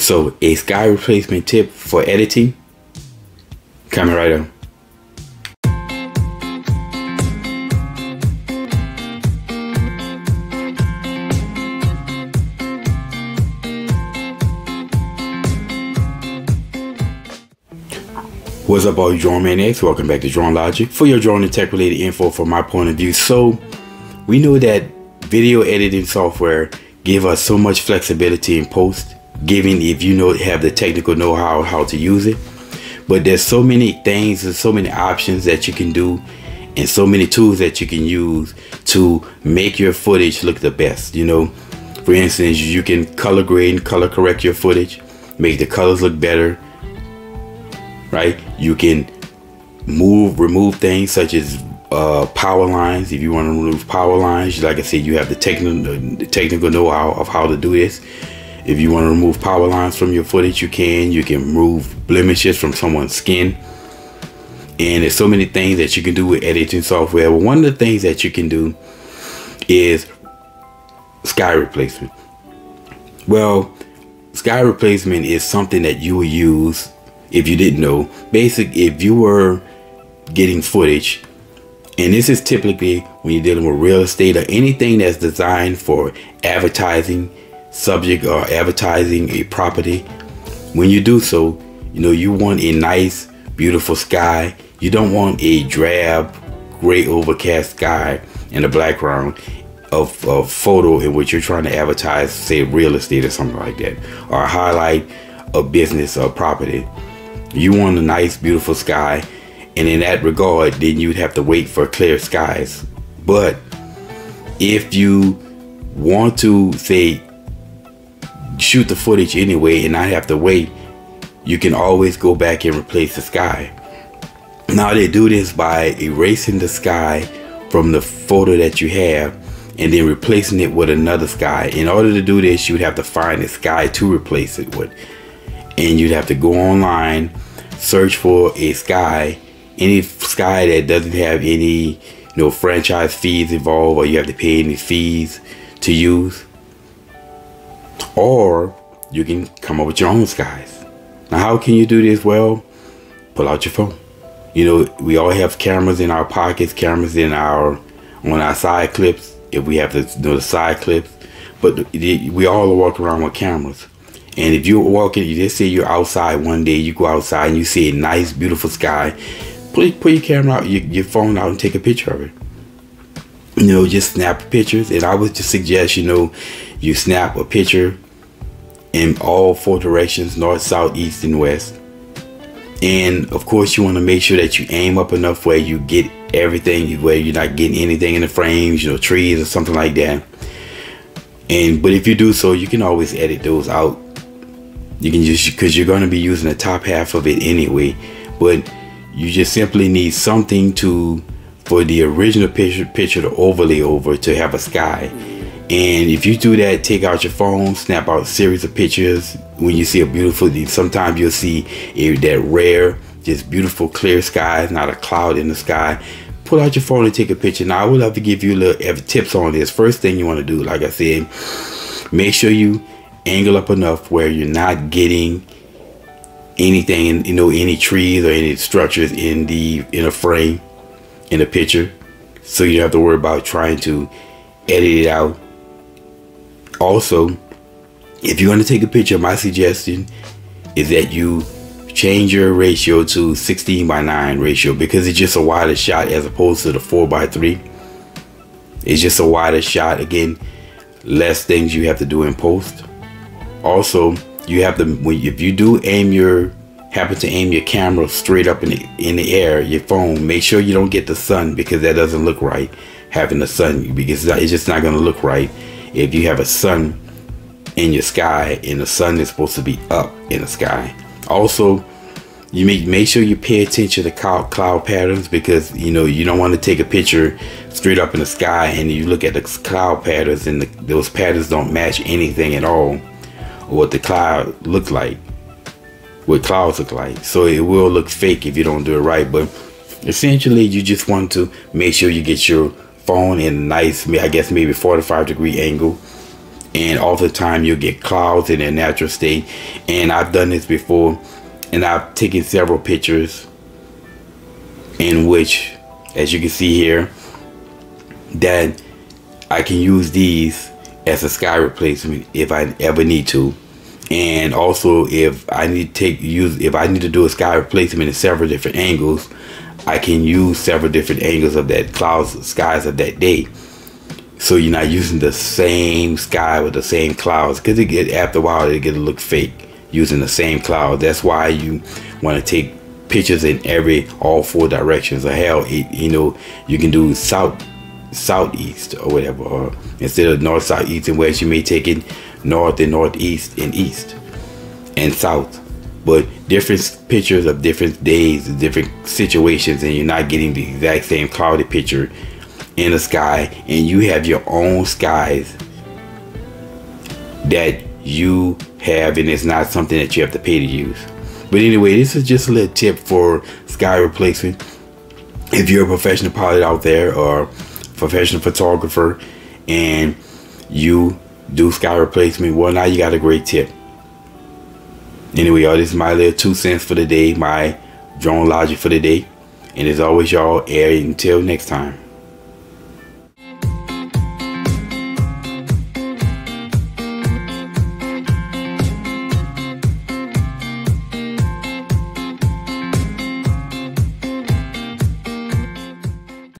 So a sky replacement tip for editing, coming right up. What's up, all you drone maniacs? Welcome back to Drone Logic for your drone and tech related info from my point of view. So we know that video editing software give us so much flexibility in post, giving if you have the technical know-how how to use it. But there's so many things and so many options that you can do and so many tools that you can use to make your footage look the best. For instance, you can color grade and color correct your footage, make the colors look better. Right? You can remove things such as power lines. If you want to remove power lines, like I said, you have the technical know-how of how to do this. If you want to remove power lines from your footage, you can. You can remove blemishes from someone's skin. And there's so many things that you can do with editing software. But one of the things that you can do is sky replacement. Well, sky replacement is something that you will use. If you didn't know, if you were getting footage, and this is typically when you're dealing with real estate or anything that's designed for advertising subject or advertising a property, when you do so, you want a nice, beautiful sky. You don't want a drab, gray, overcast sky in the background of photo in which you're trying to advertise, say, real estate or something like that, or highlight a business or property. You want a nice, beautiful sky, and in that regard, then you'd have to wait for clear skies. But if you want to, say, shoot the footage anyway and not have to wait, you can always go back and replace the sky. Now they do this by erasing the sky from the photo that you have and then replacing it with another sky. In order to do this, you'd have to find a sky to replace it with. And you'd have to go online, search for a sky, any sky that doesn't have any franchise fees involved, or you have to pay any fees to use. Or you can come up with your own skies. Now, how can you do this? Well, pull out your phone. We all have cameras in our pockets, cameras on our side clips, if we have the side clips. But we all walk around with cameras. And if you're walking, you just say you're outside one day, you go outside and you see a nice, beautiful sky, put your camera out, your phone out, and take a picture of it. Just snap pictures. And I would just suggest, you snap a picture in all four directions, north, south, east, and west. And of course, you want to make sure that you aim up enough where you get everything, where you're not getting anything in the frames, trees or something like that. But if you do so, you can always edit those out. You can because you're going to be using the top half of it anyway, but you just simply need something for the original picture to overlay over to have a sky. And if you do that, take out your phone, snap out a series of pictures. When you see a beautiful, sometimes you'll see that rare, just beautiful clear skies, not a cloud in the sky. Pull out your phone and take a picture. Now I would love to give you a little tips on this. First thing you want to do, like I said, make sure you angle up enough where you're not getting anything, any trees or any structures in a frame in a picture, so you don't have to worry about trying to edit it out. Also, if you're going to take a picture, my suggestion is that you change your ratio to 16:9 ratio, because it's just a wider shot as opposed to the 4:3. It's just a wider shot. Again, less things you have to do in post. Also, you have to, if you do happen to aim your camera straight up in the air, your phone, make sure you don't get the sun, because that doesn't look right, having the sun, because it's just not going to look right if you have a sun in your sky and the sun is supposed to be up in the sky. Also, you make sure you pay attention to cloud patterns, because you don't want to take a picture straight up in the sky and you look at the cloud patterns and those patterns don't match anything at all, or what the cloud looks like, what clouds look like. So it will look fake if you don't do it right. But essentially, you just want to make sure you get your phone in a nice, I guess maybe 45-degree angle, and oftentimes you'll get clouds in their natural state. And I've done this before, and I've taken several pictures in which, as you can see here, that I can use these as a sky replacement if I ever need to. And also, if I need to do a sky replacement in several different angles, I can use several different angles of that skies of that day. So you're not using the same sky with the same clouds, because after a while it get to look fake using the same cloud. That's why you want to take pictures in all 4 directions. Or hell, you know, you can do southeast or whatever, or instead of north, south, east, and west, you may take it north and northeast and east and south. But different pictures of different days, different situations, and you're not getting the exact same cloudy picture in the sky. And you have your own skies that you have, and it's not something that you have to pay to use. But anyway, this is just a little tip for sky replacement. If you're a professional pilot out there or professional photographer and you do sky replacement, well, now you got a great tip. Anyway, y'all, this is my little 2 cents for the day, my drone logic for the day. And as always, y'all, until next time.